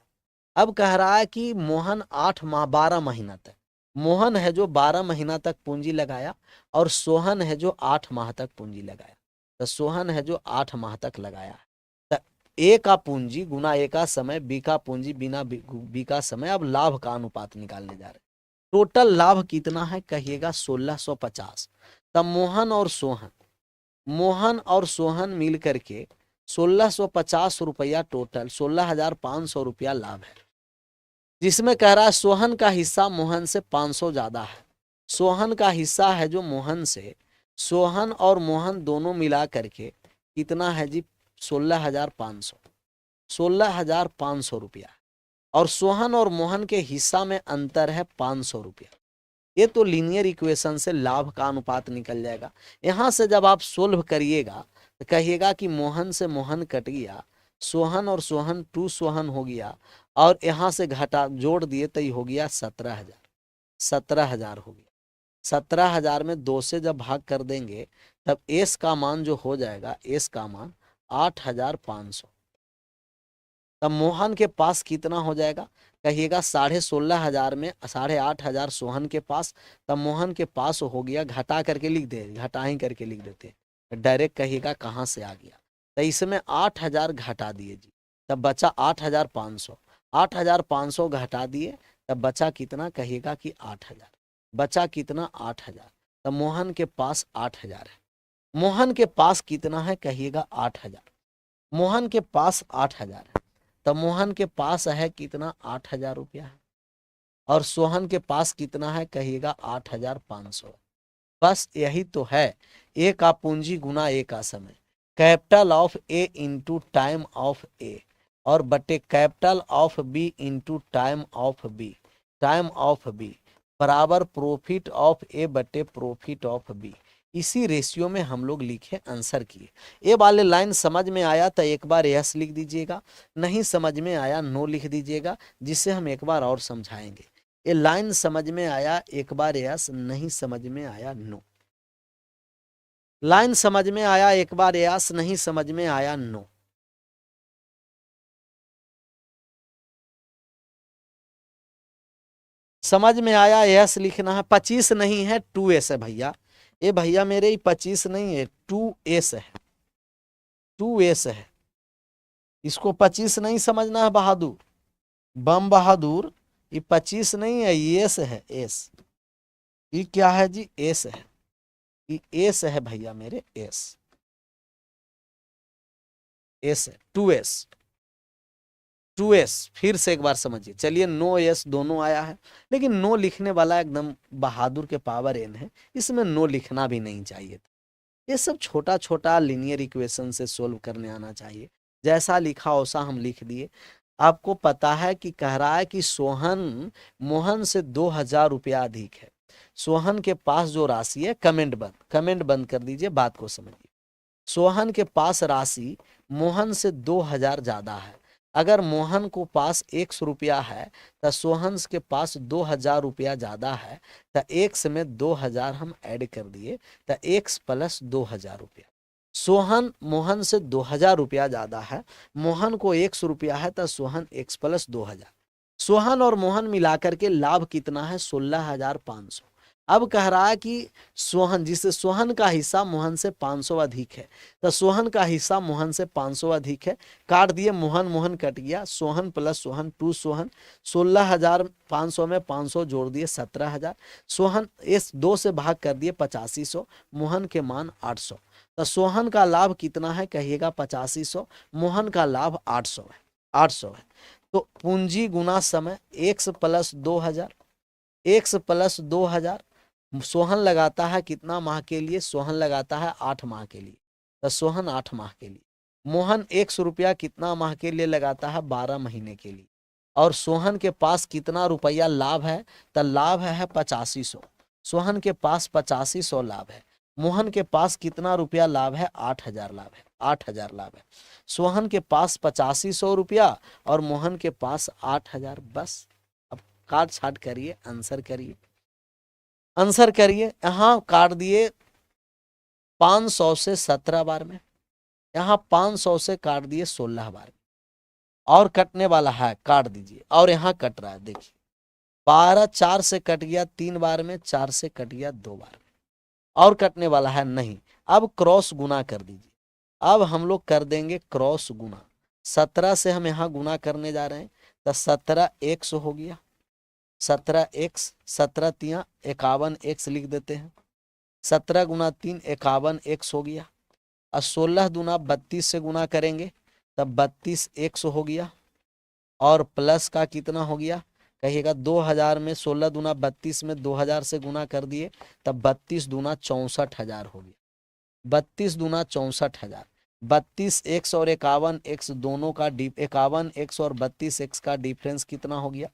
अब कह रहा है कि मोहन 12 महीना तक, मोहन है जो 12 महीना तक पूंजी लगाया और सोहन है जो 8 माह तक पूंजी लगाया। तो सोहन है जो 8 माह तक लगाया। तो ए का पूंजी गुना ए का समय, बी का पूंजी बिना बी का समय। अब लाभ का अनुपात निकालने जा रहे हैं। टोटल लाभ कितना है कहिएगा? 1650। तब मोहन और सोहन मिल करके 1650 रुपया, टोटल 16,500 रुपया लाभ है, जिसमें कह रहा है सोहन का हिस्सा मोहन से 500 ज्यादा है। सोहन का हिस्सा है जो मोहन से, सोहन और मोहन दोनों मिला करके कितना है जी? 16,500 रुपया। और सोहन और मोहन के हिस्सा में अंतर है 500 रुपया। ये तो लीनियर इक्वेशन से लाभ का अनुपात निकल जाएगा। यहां से जब आप सोल्व करिएगा तो कहिएगा कि मोहन से मोहन कट गया, सोहन और सोहन 2 सोहन हो गया, और यहां से घटा जोड़ दिए तो ये हो गया 17,000 हो गया। 17,000 में 2 से जब भाग कर देंगे तब एस का मान जो हो जाएगा, एस का मान 8,500। तब मोहन के पास कितना हो जाएगा कहिएगा? 16,500 में 8,500 सोहन के पास, तब मोहन के पास हो गया, घटा करके लिख दे, घटा ही करके लिख देते, डायरेक्ट कहिएगा कहाँ से आ गया। तो इसमें 8,000 घटा दिए जी, तब बचा 8,500। 8,500 घटा दिए तब बचा कितना कहिएगा कि 8,000। बचा कितना? 8,000। तब मोहन के पास 8,000 है। मोहन के पास कितना है कहिएगा? 8,000। मोहन के पास 8,000 है, तब मोहन के पास है कितना? 8,000 रुपया है। और सोहन के पास कितना है कहिएगा? 8,500। बस यही तो है, ए का पूंजी गुना ए का समय, capital of A into time of A, और बटे capital of B into time of B, time of B बराबर प्रॉफिट ऑफ ए बटे प्रॉफिट ऑफ बी। इसी रेशियो में हम लोग लिखे, आंसर किए। ये वाले लाइन समझ में आया तो एक बार यस लिख दीजिएगा, नहीं समझ में आया नो लिख दीजिएगा, जिससे हम एक बार और समझाएंगे। ये लाइन समझ में आया एक बार यस, नहीं समझ में आया नो। लाइन समझ में आया एक बार यस, नहीं समझ में आया नो। समझ में आया यस लिखना है। 25 नहीं है 2s है भैया, ये भैया मेरे 25 नहीं है 2s है, 2s है। इसको 25 नहीं समझना है बहादुर, बम बहादुर, ये 25 नहीं है, एस है, एस। ये क्या है जी? एस है, ये एस है भैया मेरे, एस, एस है, 2s। 2s फिर से एक बार समझिए। चलिए नो एस दोनों आया है, लेकिन नो लिखने वाला एकदम बहादुर के पावर n है, इसमें नो लिखना भी नहीं चाहिए था। ये सब छोटा छोटा लीनियर इक्वेशन से सोल्व करने आना चाहिए, जैसा लिखा वैसा हम लिख दिए। आपको पता है कि कह रहा है कि सोहन मोहन से 2,000 रुपया अधिक है। सोहन के पास जो राशि है, कमेंट बंद कर दीजिए, बात को समझिए। सोहन के पास राशि मोहन से 2000 ज्यादा है। अगर मोहन को पास 100 रुपया है तो सोहन के पास 2000 रुपया ज्यादा है, तो एक्स में 2000 हम ऐड कर दिए, तो एक्स प्लस 2000 रुपया। सोहन मोहन से 2000 रुपया ज्यादा है, मोहन को 100 रुपया है, तो सोहन एक्स प्लस 2000। सोहन और मोहन मिलाकर के लाभ कितना है? 16,500। अब कह रहा है कि सोहन, जिससे सोहन का हिस्सा मोहन से 500 अधिक है, तो सोहन का हिस्सा मोहन से 500 अधिक है। काट दिए, मोहन मोहन कट गया, सोहन प्लस सोहन टू सोहन। 16,500 में 500 जोड़ दिए 17,000। सोहन इस 2 से भाग कर दिए 8500, मोहन के मान 800। तो सोहन का लाभ कितना है? कहिएगा 8500, मोहन का लाभ 800 है। 800 है। तो पूंजी गुना समय, x plus 2000, x plus 2000। Sohan लगाता है कितना माह के लिए? सोहन लगाता है 8 माह के लिए, तो सोहन 8 माह के लिए। मोहन 100 रुपया कितना माह के लिए लगाता है? 12 महीने के लिए। और सोहन के पास कितना रुपया लाभ है? तो लाभ है 8500। सोहन के पास 8500 लाभ है। मोहन के पास कितना रुपया लाभ है? 8000 लाभ है। 8000 लाभ है। सोहन के पास 8500 रुपया और मोहन के पास 8000। बस अब काट छाट करिए, आंसर करिए, आंसर करिए। यहां काट दिए 500 से 17 बार में, यहां 500 से काट दिए 16 बार में, और कटने वाला है, काट दीजिए। और यहां कट रहा है, देखिए 12 4 से कट गया 3 बार में, 4 से कट गया 2 बार में, और कटने वाला है नहीं। अब क्रॉस गुना कर दीजिए। अब हम लोग कर देंगे क्रॉस गुना। 17 से हम यहाँ गुना करने जा रहे हैं, तो 17 एक्स हो गया, 17 एक्स, 17 तिया 51 एक्स लिख देते हैं। 17 गुना 3 51 एक्स हो गया। और 16 दूना 32 से गुना करेंगे तब 32 एक्स हो गया। और प्लस का कितना हो गया? कहिएगा 2000 में 16 दूना 32 में 2000 से गुना कर दिए, तब 32 दूना 64,000 हो गया। 32 दूना 64,000। 32 एक्स और 51 एक्स दोनों का 51 एक्स और 32 एक्स का डिफरेंस कितना हो गया?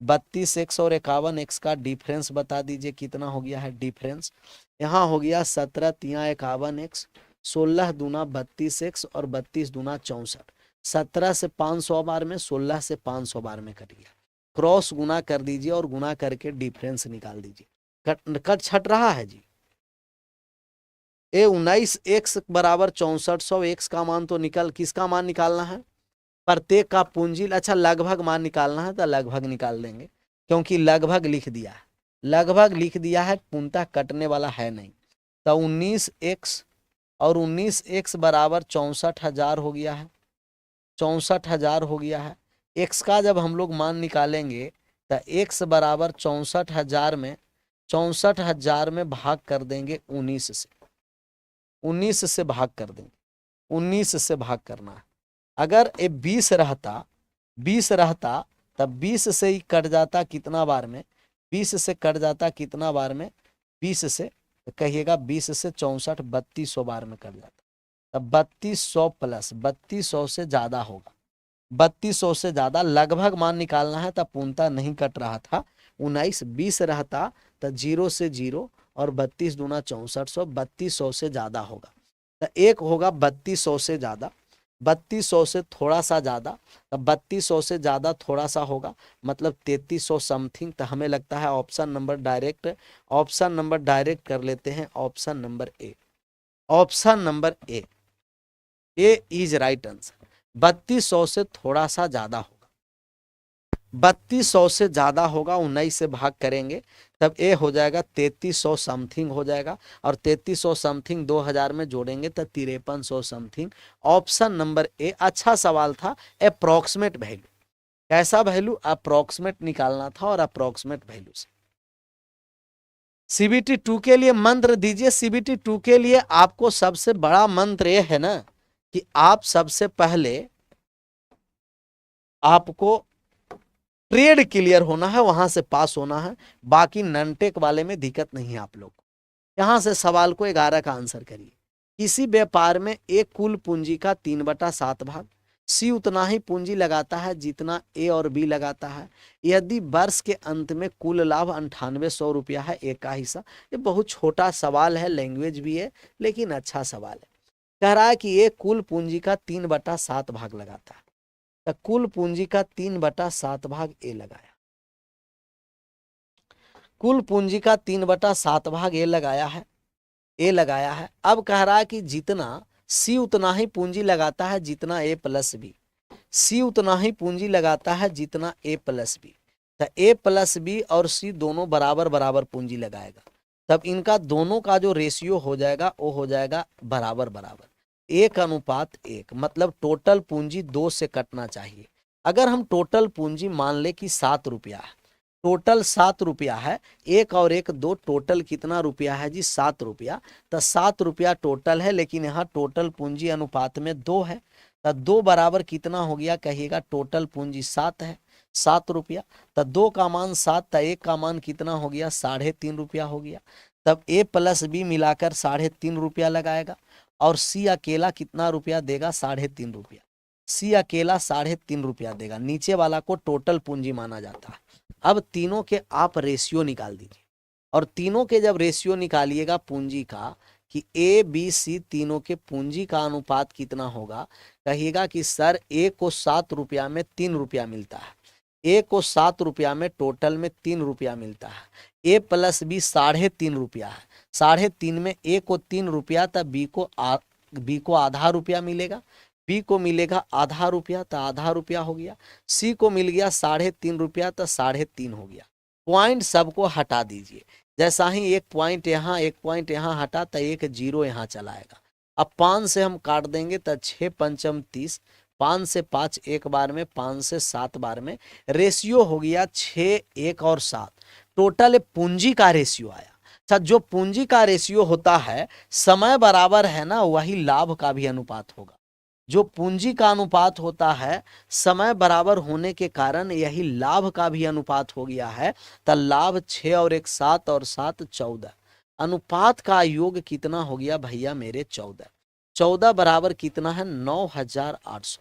32 एक्स और 51 एक्स का डिफरेंस बता दीजिए कितना हो गया है डिफरेंस? यहाँ हो गया 17 तिया 51 एक्स, 16 दूना 32 एक्स और 32 दूना 64। 17 से 500 बार में, 16 से 500 बार में कट गया। क्रॉस गुना कर दीजिए और गुना करके डिफरेंस निकाल दीजिए। कट छट रहा है जी। ए 19 एक्स बराबर 6400 एक्स का मान तो निकल, किसका मान निकालना है? प्रत्येक का पूंजी। अच्छा, लगभग मान निकालना है तो लगभग निकाल देंगे, क्योंकि लगभग लिख दिया है, लगभग लिख दिया है, पूर्णतः कटने वाला है नहीं। तो 19 एक्स और 19 एक्स बराबर 64,000 हो गया है। 64,000 हो गया है। एक्स का जब हम लोग मान निकालेंगे तो एक्स बराबर 64,000 में 64,000 में भाग कर देंगे 19 से, 19 से भाग कर देंगे, 19 से भाग करना है। अगर ये 20 रहता, 20 रहता तब 20 से ही कट जाता कितना बार में? 20 से कट जाता कितना बार में? 20 से, तो कहिएगा 20 से 64 3200 बार में कट जाता। तब 3200 प्लस 3200 से ज्यादा होगा, 3200 से ज्यादा। लगभग मान निकालना है, तब पूर्णतः नहीं कट रहा था। 19 20 रहता तो 0 से 0 और 32 दूना 6400, 3200 से ज्यादा होगा। तो एक होगा 3200 से ज्यादा, 3200 से थोड़ा सा ज्यादा, तब 3200 से ज्यादा थोड़ा सा होगा, मतलब 3300 समथिंग। तो हमें लगता है option number direct, option number direct कर लेते हैं। Option number A, option number A, A is right answer. 3200 से थोड़ा सा ज्यादा होगा, 3200 से ज्यादा होगा। 19 से भाग करेंगे तब ए हो जाएगा 3300 समथिंग हो जाएगा, और 3300 समथिंग 2000 में जोड़ेंगे तो 5300 समथिंग। ऑप्शन नंबर ए अच्छा सवाल था। अप्रोक्सीमेट वैल्यू, कैसा वैल्यू? अप्रोक्सीमेट निकालना था, और अप्रोक्सीमेट वैल्यू से। सीबीटी 2 के लिए मंत्र दीजिए। सीबीटी 2 के लिए आपको सबसे बड़ा मंत्र यह है ना कि आप सबसे पहले आपको ट्रेड क्लियर होना है, वहां से पास होना है। बाकी ननटेक वाले में दिक्कत नहीं है आप लोग को। यहां से सवाल को 11 का आंसर करिए। किसी व्यापार में एक कुल पूंजी का 3/7 भाग, सी उतना ही पूंजी लगाता है जितना ए और बी लगाता है। यदि वर्ष के अंत में कुल लाभ 9800 रुपया है, ए का हिस्सा। ये बहुत छोटा सवाल है, लैंग्वेज भी है, लेकिन अच्छा सवाल है। कह रहा है कि ये कुल पूंजी का 3/7 भाग लगाता है। तो कुल पूंजी का 3/7 भाग ए लगाया, कुल पूंजी का 3/7 भाग ए लगाया है, ए लगाया है। अब कह रहा है कि जितना सी उतना ही पूंजी लगाता है जितना ए प्लस बी, सी उतना ही पूंजी लगाता है जितना ए प्लस बी। तो ए प्लस बी और सी दोनों बराबर बराबर पूंजी लगाएगा, तब इनका दोनों का जो रेशियो हो जाएगा वो हो जाएगा बराबर बराबर, 1:1। मतलब टोटल पूंजी 2 से कटना चाहिए। अगर हम टोटल पूंजी मान ले कि 7 रुपया है, टोटल 7 रुपया है, 1 और 1 2, टोटल कितना रुपया है जी 7 रुपया। तो 7 रुपया टोटल है, लेकिन यहाँ टोटल पूंजी अनुपात में 2 है। तो 2 बराबर कितना हो गया कहिएगा, टोटल पूंजी 7 है, 7 रुपया। तो 2 का मान 7, तो 1 का मान कितना हो गया 3.5 रुपया हो गया। तब ए प्लस बी मिलाकर 3.5 रुपया लगाएगा, और सी अकेला कितना रुपया देगा 3.5 रुपया। सी अकेला 3.5 रुपया देगा। नीचे वाला को टोटल पूंजी माना जाता है। अब तीनों के आप रेशियो निकाल दीजिए, और तीनों के जब रेशियो निकालिएगा पूंजी का कि ए बी सी तीनों के पूंजी का अनुपात कितना होगा, कहिएगा कि सर ए को 7 रुपया में 3 रुपया मिलता है, ए को 7 रुपया में टोटल में 3 रुपया मिलता है। ए प्लस बी 3.5 रुपया है, 3.5 में ए को 3 रुपया, तब बी को आधा रुपया मिलेगा, बी को मिलेगा आधा रुपया, तो आधा रुपया हो गया। सी को मिल गया 3.5 रुपया, तो 3.5 हो गया। पॉइंट सबको हटा दीजिए, जैसा ही एक पॉइंट यहाँ एक पॉइंट यहाँ हटा, तो एक जीरो यहाँ चलाएगा। अब 5 से हम काट देंगे तो 6 पंचम 30, 5 से 5 एक बार में, 5 से 7 बार में। रेशियो हो गया 6, 1 और 7। टोटल पूंजी का रेशियो आया। अच्छा, जो पूंजी का रेशियो होता है समय बराबर है ना, वही लाभ का भी अनुपात होगा। जो पूंजी का अनुपात होता है समय बराबर होने के कारण यही लाभ का भी अनुपात हो गया है। तो लाभ 6 और 1 7 और 7 14। अनुपात का योग कितना हो गया भैया मेरे 14। 14 बराबर कितना है 9,800।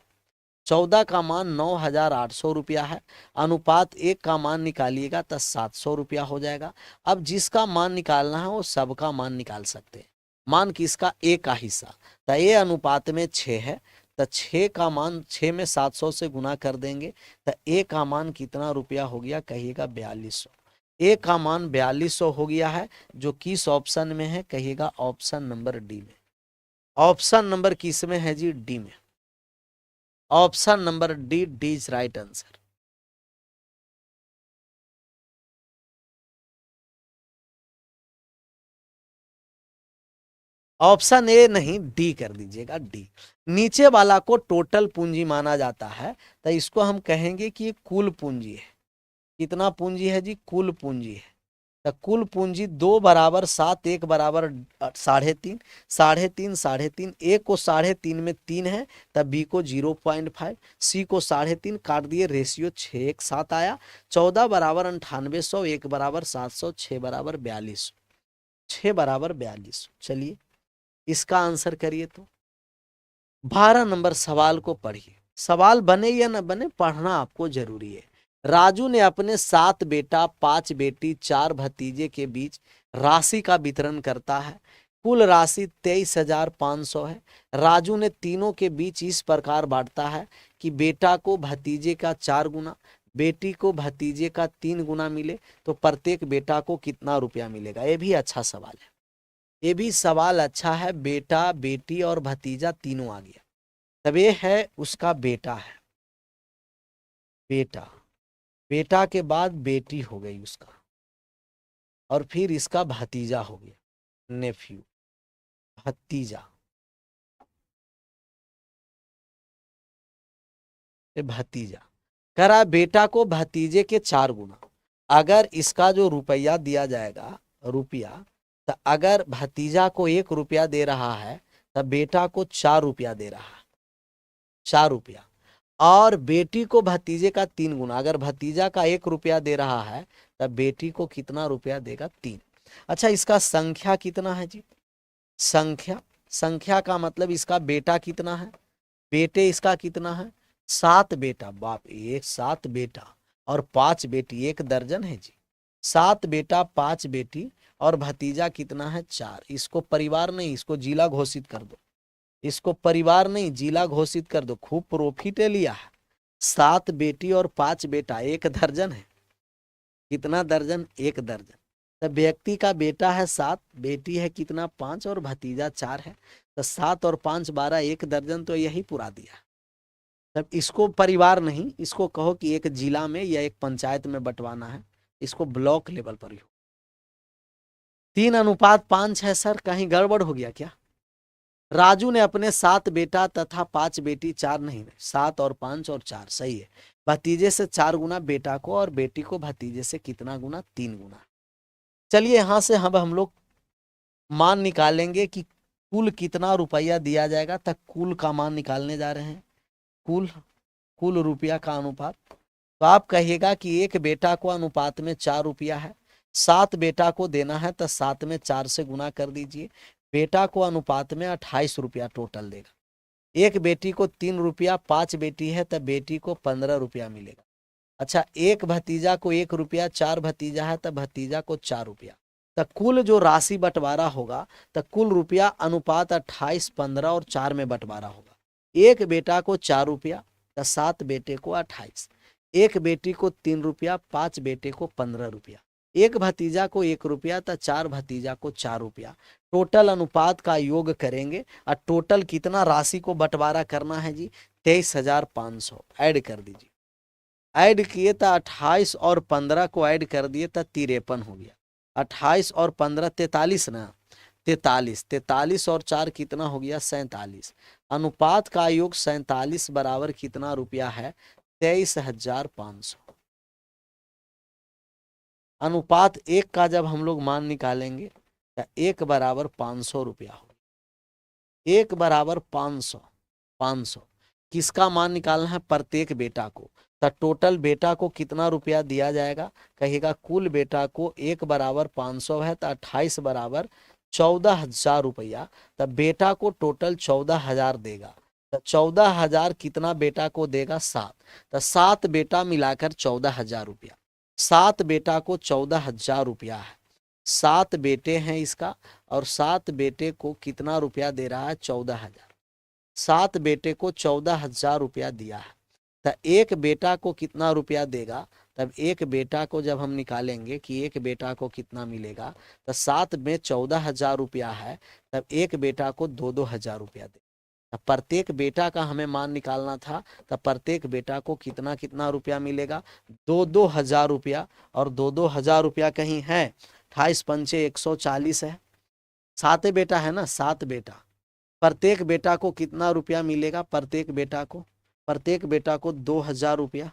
14 का मान 9,800 रुपया है। अनुपात 1 का मान निकालिएगा तो 700 रुपया हो जाएगा। अब जिसका मान निकालना है वो सबका मान निकाल सकते हैं। मान किसका, ए का हिस्सा। तो ए अनुपात में 6 है, तो 6 का मान 6 में 700 से गुना कर देंगे, तो ए का मान कितना रुपया हो गया कहिएगा 4200। ए का मान 4200 हो गया है, जो किस ऑप्शन में है कहिएगा ऑप्शन नंबर डी में। ऑप्शन नंबर किस में है जी, डी में। Option number D, D is right answer. Option A नहीं, डी कर दीजिएगा, डी। नीचे वाला को टोटल पूंजी माना जाता है, तो इसको हम कहेंगे कि ये कुल पूंजी है। कितना पूंजी है जी, कुल पूंजी है। तो कुल पूंजी 2 बराबर 7, 1 बराबर 3.5, 3.5 3.5। ए को 3.5 में 3 है, तब बी को 0.5, सी को 3.5 काट दिए, रेशियो 6 1 7 आया। 14 बराबर 9800, 1 बराबर 700, 6 बराबर 4200, 6 बराबर 4200। चलिए इसका आंसर करिए। तो 12 नंबर सवाल को पढ़िए। सवाल बने या न बने, पढ़ना आपको जरूरी है। राजू ने अपने 7 बेटा 5 बेटी 4 भतीजे के बीच राशि का वितरण करता है। कुल राशि 23,500 है। राजू ने तीनों के बीच इस प्रकार बांटता है कि बेटा को भतीजे का 4 गुना, बेटी को भतीजे का 3 गुना मिले, तो प्रत्येक बेटा को कितना रुपया मिलेगा। ये भी अच्छा सवाल है, ये भी सवाल अच्छा है। बेटा बेटी और भतीजा तीनों आ गया। तब ये है उसका बेटा है, बेटा, बेटा के बाद बेटी हो गई उसका, और फिर इसका भतीजा हो गया, नेफ्यू, भतीजा, ये भतीजा। कह रहा है बेटा को भतीजे के 4 गुना। अगर इसका जो रुपया दिया जाएगा, रुपया, तो अगर भतीजा को 1 रुपया दे रहा है, तब बेटा को 4 रुपया दे रहा है, 4 रुपया। और बेटी को भतीजे का 3 गुना। अगर भतीजा का 1 रुपया दे रहा है, तब बेटी को कितना रुपया देगा, 3। अच्छा, इसका संख्या कितना है जी, संख्या, संख्या का मतलब इसका बेटा कितना है, बेटे इसका कितना है 7 बेटा। बाप, एक 7 बेटा और 5 बेटी, 1 दर्जन है जी। 7 बेटा 5 बेटी और भतीजा कितना है 4। इसको परिवार नहीं, इसको जिला घोषित कर दो। इसको परिवार नहीं जिला घोषित कर दो, खूब प्रॉफिट लिया है। 7 बेटी और 5 बेटा, 1 दर्जन है। कितना दर्जन? 1 दर्जन। तो व्यक्ति का बेटा है 7, बेटी है कितना? 5 और भतीजा 4 है। तो 7 और 5 12, 1 दर्जन तो यही पूरा दिया। तब इसको परिवार नहीं, इसको कहो कि एक जिला में या एक पंचायत में बंटवाना है, इसको ब्लॉक लेवल पर ही हो। 3:5 है सर, कहीं गड़बड़ हो गया क्या? राजू ने अपने 7 बेटा तथा 5 बेटी, 4 नहीं 7 और 5 और 4 सही है। भतीजे से 4 गुना बेटा को और बेटी को भतीजे से कितना गुना? 3 गुना। चलिए यहां से हम लोग मान निकालेंगे कि कुल कितना रुपया दिया जाएगा। तक कुल का मान निकालने जा रहे हैं। कुल रुपया का अनुपात। तो आप कहिएगा कि एक बेटा को अनुपात में 4 रुपया है, 7 बेटा को देना है तो 7 में 4 से गुना कर दीजिए। बेटा को अनुपात में 28 रुपया टोटल देगा। एक बेटी को 3 रुपया, 5 बेटी है तो बेटी को 15 रुपया मिलेगा। अच्छा, एक भतीजा को 1 रुपया, 4 भतीजा है तो भतीजा को 4 रुपया। तो कुल जो राशि बंटवारा होगा तो कुल रुपया अनुपात 28, 15 और 4 में बंटवारा होगा। एक बेटा को 4 रुपया तो 7 बेटे को 28, एक बेटी को 3 रुपया, 5 बेटे को 15 रुपया, एक भतीजा को 1 रुपया तो 4 भतीजा को 4 रुपया। टोटल अनुपात का योग करेंगे और टोटल कितना राशि को बंटवारा करना है जी? 23,500 ऐड कर दीजिए। ऐड किए तो 28 और 15 को ऐड कर दिए तो 53 हो गया। 28 और 15 43 ना, 43 और 4 कितना हो गया? 47। अनुपात का योग 47 बराबर कितना रुपया है? 23,500। अनुपात 1 का जब हम लोग मान निकालेंगे तो 1 बराबर 500 रुपया हो। 1 बराबर 500। किसका मान निकालना है? प्रत्येक बेटा को। तो टोटल बेटा को कितना रुपया दिया जाएगा? कहिएगा कुल बेटा को 1 बराबर 500 है तो 28 बराबर 14,000 रुपया। तो बेटा को टोटल 14,000 देगा। तो 14,000 कितना बेटा को देगा? 7। तो 7 बेटा मिलाकर 14,000 रुपया। 7 बेटा को 14,000 रुपया है। 7 बेटे हैं इसका, और 7 बेटे को कितना रुपया दे रहा है? 14,000। 7 बेटे को 14,000 रुपया दिया है। तो एक बेटा को कितना रुपया देगा? तब एक बेटा को जब हम निकालेंगे कि एक बेटा को कितना मिलेगा, तो 7 में 14,000 रुपया है, तब एक बेटा को 2,000 रुपया दे। तब प्रत्येक बेटा का हमें मान निकालना था, तब प्रत्येक बेटा को कितना कितना रुपया मिलेगा? 2,000 रुपया। और 2,000 रुपया कहीं है? 28 पंचे 140 है। 7 बेटा है ना, 7 बेटा। प्रत्येक बेटा को कितना रुपया मिलेगा? प्रत्येक बेटा को 2,000 रुपया।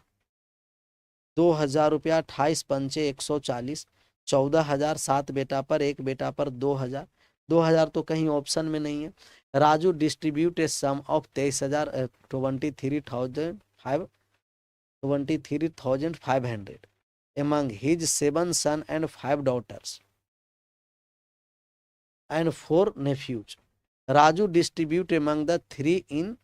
2,000 रुपया 28 पंचे 140, 14,000। 7 बेटा पर, एक बेटा पर 2,000। 2,000 तो कहीं ऑप्शन में नहीं है। Raju distribute a sum of 23,500 among his 7 sons and 5 daughters and 4 nephews. Raju distribute among the 3 in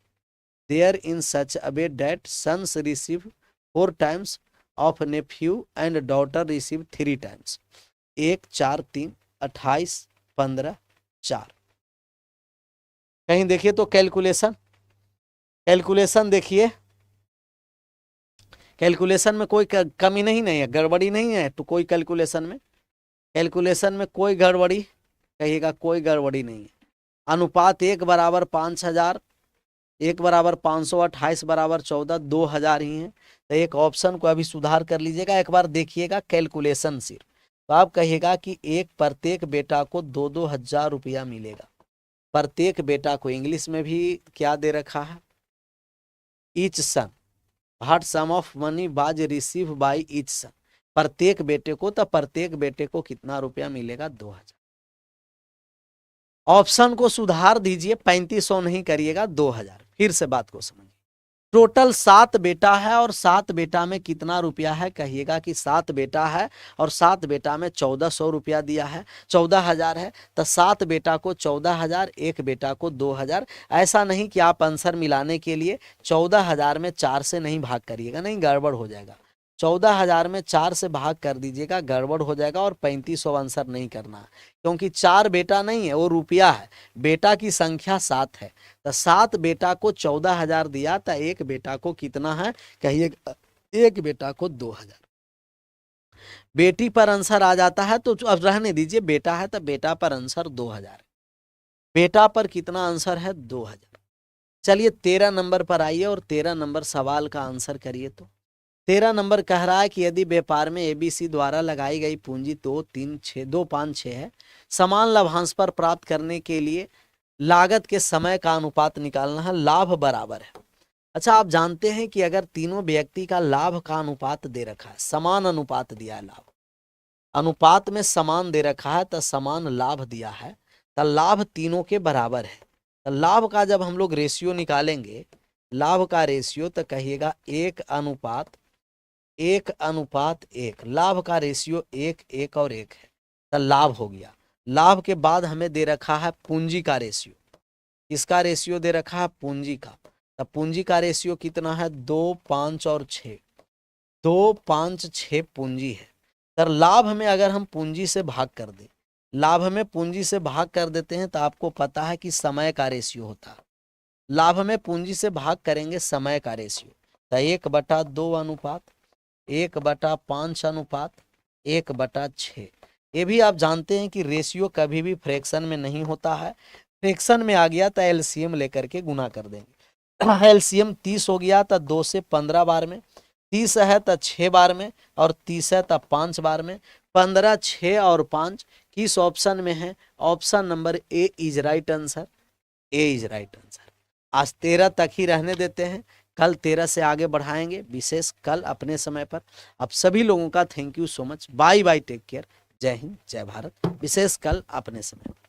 there in such a way that sons receive 4 times of nephew and daughter receive 3 times. 1 4 3 28 15 4। कहीं देखिए तो calculation देखिए। Calculation में कोई कमी नहीं है, गड़बड़ी नहीं है। तो कोई कैलकुलेशन में कोई गड़बड़ी, कहिएगा कोई गड़बड़ी नहीं है। अनुपात 1 बराबर 5,000, 1 बराबर 500, 28 बराबर 14, 2,000 ही है। तो एक ऑप्शन को अभी सुधार कर लीजिएगा, एक बार देखिएगा कैलकुलेशन सिर्फ। तो आप कहिएगा कि प्रत्येक बेटा को 2,000 रुपया मिलेगा। प्रत्येक बेटा को इंग्लिश में भी क्या दे रखा है? Each son. What sum of money was receive by each son. प्रत्येक बेटे को, तो प्रत्येक बेटे को कितना रुपया मिलेगा? 2,000। ऑप्शन को सुधार दीजिए, 3500 नहीं करिएगा, 2,000। फिर से बात को समझिए। टोटल 7 बेटा है और 7 बेटा में कितना रुपया है? कहिएगा कि 7 बेटा है और 7 बेटा में 1,400 रुपया दिया है, 14,000 है। तो 7 बेटा को 14,000, एक बेटा को 2,000। ऐसा नहीं कि आप आंसर मिलाने के लिए 14,000 में 4 से नहीं भाग करिएगा, नहीं, गड़बड़ हो जाएगा। 14,000 में 4 से भाग कर दीजिएगा, गड़बड़ हो जाएगा और 3500 आंसर नहीं करना है, क्योंकि 4 बेटा नहीं है, वो रुपया है। बेटा की संख्या 7 है, तो 7 बेटा को 14,000 दिया, तो एक बेटा को कितना है, कहिए, एक बेटा को 2,000। बेटी पर आंसर आ जाता है तो अब रहने दीजिए, बेटा है तो बेटा पर आंसर 2,000, बेटा पर कितना आंसर है, 2,000। चलिए 13 नंबर पर आइए और 13 नंबर सवाल का आंसर करिए। तो 13 नंबर कह रहा है कि यदि व्यापार में एबीसी द्वारा लगाई गई पूंजी 2, 5, 6 है, समान लाभांश पर प्राप्त करने के लिए लागत के समय का अनुपात निकालना है, लाभ बराबर है। अच्छा, आप जानते हैं कि अगर तीनों व्यक्ति का लाभ का अनुपात दे रखा है, समान अनुपात दिया है, लाभ अनुपात में समान दे रखा है, तो समान लाभ दिया है, तो लाभ तीनों के बराबर है। तो लाभ का जब हम लोग रेशियो निकालेंगे, लाभ का रेशियो, तो कहिएगा 1:1, लाभ का रेशियो 1:1 और 1 है, तो लाभ हो गया। लाभ के बाद हमें दे रखा है पूंजी का रेशियो, इसका रेशियो दे रखा है पूंजी का, तो पूंजी का रेशियो कितना है, 2, 5 और 6, 2, 5, 6 पूंजी है। तो लाभ में अगर हम पूंजी से भाग कर दें, लाभ में पूंजी से भाग कर देते हैं, तो आपको पता है कि समय का रेशियो होता है, लाभ में पूंजी से भाग करेंगे समय का रेशियो, तो 1/2 अनुपात 1/5 अनुपात 1/6। ये भी आप जानते हैं कि रेशियो कभी भी फ्रैक्शन में नहीं होता है, फ्रैक्शन में आ गया तो एलसीएम लेकर के गुना कर देंगे। एलसीएम 30 हो गया तो 2 से 15 बार में, 30 है तो 6 बार में, और 30 है तो 5 बार में। 15, 6 और 5 किस ऑप्शन में है, option number A is right answer, A is right answer. आज 13 तक ही रहने देते हैं, कल 13 से आगे बढ़ाएंगे, विशेष कल अपने समय पर। आप सभी लोगों का thank you so much, bye bye, take care, Jai Hind, जय भारत, विशेष कल अपने समय पर।